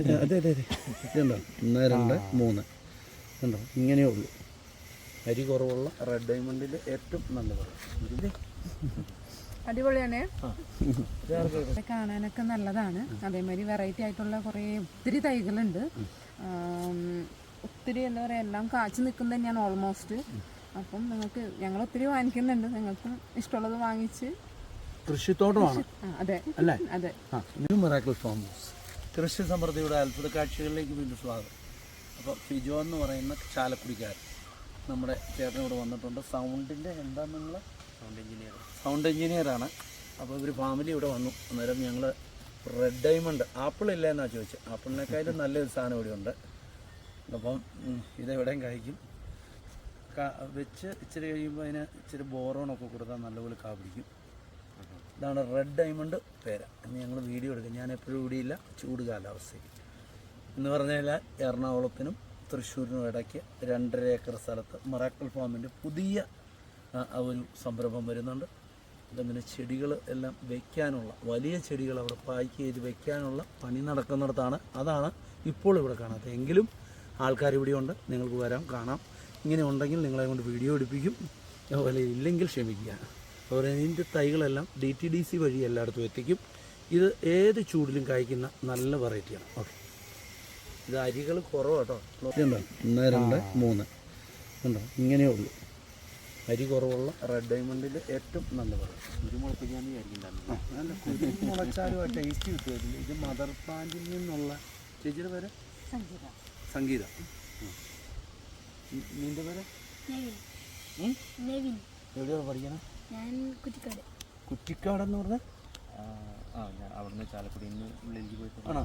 അതെ അതെ അതെ ഇതുണ്ടോ 1 2 3 ഉണ്ടോ ഇങ്ങനെയേ ഉള്ളൂ. അരി കുറവുള്ള റെഡ് ഡയമണ്ടിൽ ഏറ്റവും നല്ല പറയും. അടിപൊളിയാണ്, കാണാനൊക്കെ നല്ലതാണ്. അതേമാതിരി വെറൈറ്റി ആയിട്ടുള്ള കുറേ ഒത്തിരി തൈകളുണ്ട്. ഒത്തിരി എന്താ പറയുക, എല്ലാം കാച്ചു നിൽക്കുന്നത് തന്നെയാണ് ഓൾമോസ്റ്റ്. അപ്പം ഞങ്ങൾ ഒത്തിരി വാങ്ങിക്കുന്നുണ്ട്. നിങ്ങൾക്കും ഇഷ്ടമുള്ളത് വാങ്ങിച്ച് കൃഷിത്തോട്ടമാണ്. അതെ അല്ലേ? അതെ. മിറാക്കിൾ ഫാം ഹൗസ് കൃഷി സമൃദ്ധിയുടെ അത്ഭുത കാഴ്ചകളിലേക്ക് വീണ്ടും സ്വാഗതം. അപ്പോൾ ഫിജോ എന്ന് പറയുന്ന ചാലക്കുടിക്കാരൻ നമ്മുടെ ചേട്ടനോട് വന്നിട്ടുണ്ട്. സൗണ്ടിൻ്റെ എന്താ നിങ്ങൾ സൗണ്ട് എഞ്ചിനീയറാണ്. അപ്പോൾ ഇവർ ഫാമിലി ഇവിടെ വന്നു. അന്നേരം ഞങ്ങൾ റെഡ് ഡയമണ്ട് ആപ്പിൾ ഇല്ല എന്നാണ് ചോദിച്ചത്. ആപ്പിളിനേക്കാളും നല്ലൊരു സാധനം ഇവിടെ ഉണ്ട്. അപ്പം ഇതെവിടെയും കഴിക്കും. വെച്ച് ഇച്ചിരി കഴിയുമ്പോൾ അതിന് ഇച്ചിരി ബോറോണൊക്കെ കൊടുത്താൽ നല്ലപോലെ കാ പിടിക്കും. ഇതാണ് റെഡ് ഡയമണ്ട് പേര. ഇനി ഞങ്ങൾ വീഡിയോ എടുക്കും. ഞാൻ എപ്പോഴും ഇവിടെയില്ല, ചൂട് കാലാവസ്ഥയിൽ എന്ന് പറഞ്ഞാൽ എറണാകുളത്തിനും തൃശ്ശൂരിനും ഇടയ്ക്ക് 2.5 ഏക്കർ സ്ഥലത്ത് മിറാക്കിൾ ഫാമിൻ്റെ പുതിയ ഒരു സംരംഭം വരുന്നുണ്ട്. അതങ്ങനെ ചെടികൾ എല്ലാം വയ്ക്കാനുള്ള വലിയ ചെടികൾ അവിടെ പാക്ക് ചെയ്ത് വയ്ക്കാനുള്ള പണി നടക്കുന്നിടത്താണ്. അതാണ് ഇപ്പോൾ ഇവിടെ കാണാത്തത്. എങ്കിലും ആൾക്കാർ ഇവിടെയുണ്ട്. നിങ്ങൾക്ക് വരാം, കാണാം. ഇങ്ങനെ ഉണ്ടെങ്കിൽ നിങ്ങളെ കൊണ്ട് വീഡിയോ എടുപ്പിക്കും. അതുപോലെ ഇല്ലെങ്കിൽ ക്ഷമിക്കുക. അതുപോലെ ഇതിൻ്റെ തൈകളെല്ലാം DTDC വഴി എല്ലായിടത്തും എത്തിക്കും. ഇത് ഏത് ചൂടിലും കായ്ക്കുന്ന നല്ല വെറൈറ്റിയാണ്. ഓക്കെ, ഇത് അരികൾ കുറവാട്ടോ. ഇതുണ്ടോ 1 2 3 ഉണ്ടോ ഇങ്ങനെയേ ഉള്ളൂ. അരി കുറവുള്ള റെഡ് ഡയമണ്ടിൽ ഏറ്റവും നല്ല വെറൈറ്റി. കുരുമുളപ്പിക്കാന്ന് വിചാരിക്കുന്നുണ്ടായിരുന്നു. നല്ല കുരുമുളച്ചാലും ആ ടേസ്റ്റ് കിട്ടുമായിരുന്നു. ഇത് മദർ പ്ലാന്റിൽ നിന്നുള്ള ചേച്ചിയുടെ പേര് സംഗീത. നിന്റെ പേര് എവിടെയാണ് പഠിക്കണം? കുറ്റിക്കാടെന്ന് പറഞ്ഞാൽ ഞാൻ അവിടുന്ന് ചാലക്കുടിയിൽ നിന്ന് ഉള്ളിലേക്ക് പോയിട്ട്. ആണോ?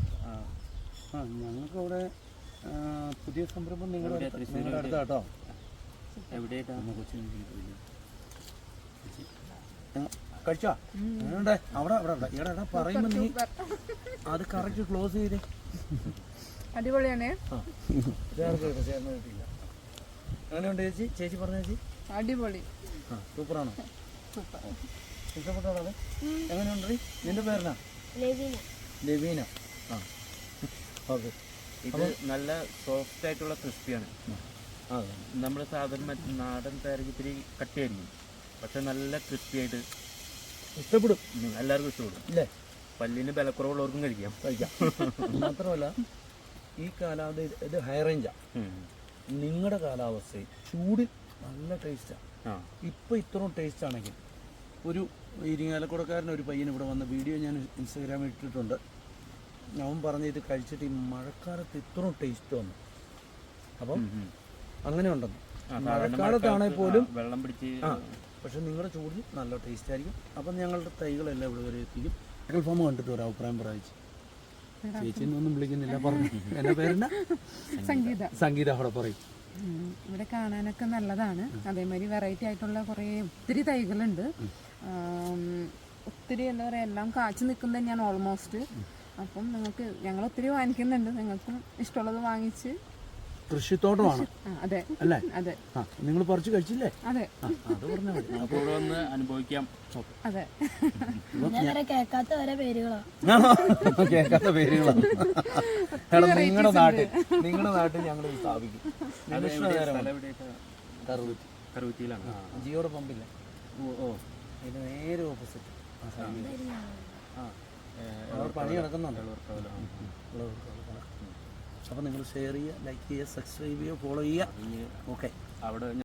ഞങ്ങൾക്ക് അവിടെ പുതിയ സംരംഭം നിങ്ങളുടെ അടുത്ത കേട്ടോ. എവിടെയായിട്ടാണ്? കഴിച്ചോ? അവിടെ അവിടെ അവിടെ എടാ പറയുമ്പോൾ നീ അത് കറക്റ്റ് ക്ലോസ് ചെയ്തേ. അടിപൊളിയാണ്, ചേർന്നിട്ടില്ല. അങ്ങനെയുണ്ട് ചേച്ചി? ചേച്ചി പറഞ്ഞ ചേച്ചി അടിപൊളി, സൂപ്പറാണോ? ഇഷ്ടപ്പെട്ടോ? അത് എങ്ങനെയുണ്ട്? നിന്റെ പേരെന്നാ? ലവീന. ആ ഓക്കെ. ഇത് നല്ല സോഫ്റ്റ് ആയിട്ടുള്ള ക്രിസ്പിയാണ്. നമ്മൾ സാധാരണ നാടൻ പേരയ്ക്ക് ഇത്തിരി കട്ടിയായിരിക്കും, പക്ഷെ നല്ല ക്രിസ്പി ആയിട്ട് ഇഷ്ടപ്പെടും. എല്ലാവർക്കും ഇഷ്ടപ്പെടും ഇല്ലേ? പല്ലിന് ബലക്കുറവുള്ളവർക്കും കഴിക്കാം. മാത്രമല്ല ഈ കാലാവധി ഇത് ഹൈ റേഞ്ചാണ്. നിങ്ങളുടെ കാലാവസ്ഥയിൽ ചൂടിൽ നല്ല ടേസ്റ്റാണ്. ഇപ്പം ഇത്രയും ടേസ്റ്റ് ആണെങ്കിൽ ഒരു ഇരിങ്ങാലക്കുടക്കാരൻ ഒരു പയ്യൻ ഇവിടെ വന്ന വീഡിയോ ഞാൻ ഇൻസ്റ്റാഗ്രാമിൽ ഇട്ടിട്ടുണ്ട്. അവൻ പറഞ്ഞ് ഇത് കഴിച്ചിട്ട് ഈ മഴക്കാലത്ത് ഇത്രയും ടേസ്റ്റ് വന്നു. അപ്പം അങ്ങനെ ഉണ്ടെന്ന്. മഴക്കാലത്താണെങ്കിൽ പോലും വെള്ളം പിടിച്ച്, പക്ഷെ നിങ്ങളുടെ ചൂടിൽ നല്ല ടേസ്റ്റ് ആയിരിക്കും. അപ്പം ഞങ്ങളുടെ തൈകളെല്ലാം ഇവിടെ വരെ എത്തിക്കും. മിറാക്കിൾ ഫാം കണ്ടിട്ട് ഒരു അഭിപ്രായം പ്രാപിച്ചു. ചേച്ചിന്നൊന്നും വിളിക്കുന്നില്ല, പറഞ്ഞു. എൻ്റെ പേരെന്നാ? സംഗീത. അവിടെ പറയും. ഇവിടെ കാണാനൊക്കെ നല്ലതാണ്. അതേമാതിരി വെറൈറ്റി ആയിട്ടുള്ള കുറേ ഒത്തിരി തൈകളുണ്ട്. ഒത്തിരി എന്താ പറയുക, എല്ലാം കാച്ചു നിൽക്കുന്നത് തന്നെയാണ് ഓൾമോസ്റ്റ്. അപ്പം ഞങ്ങൾ ഒത്തിരി വാങ്ങിക്കുന്നുണ്ട്. നിങ്ങൾക്കും ഇഷ്ടമുള്ളത് വാങ്ങിച്ച് കൃഷിത്തോട്ടമാണ്. അതെ അല്ലേ? അതെ. നിങ്ങൾ പറിച്ച് കഴിച്ചില്ലേ? അതെ, അത് പറഞ്ഞാൽ മതി. അപ്പോൾ ഇവിടെ വന്ന് അനുഭവിക്കാം. അതെ. കേൾക്കാത്ത പേരുകളാണ്. നിങ്ങളുടെ നാട്ടിൽ ഞങ്ങൾ സ്ഥാപിക്കും. കറുകുറ്റിയിലാണ്. ജിയോടെ പമ്പില്ല. ഓ ഇത് നേരെ ഓപ്പോസിറ്റ്. പണി നടക്കുന്നുണ്ട്. അപ്പോൾ നിങ്ങൾ ഷെയർ ചെയ്യുക, ലൈക്ക് ചെയ്യുക, സബ്സ്ക്രൈബ് ചെയ്യുക, ഫോളോ ചെയ്യുക. ഓക്കെ. അവിടെ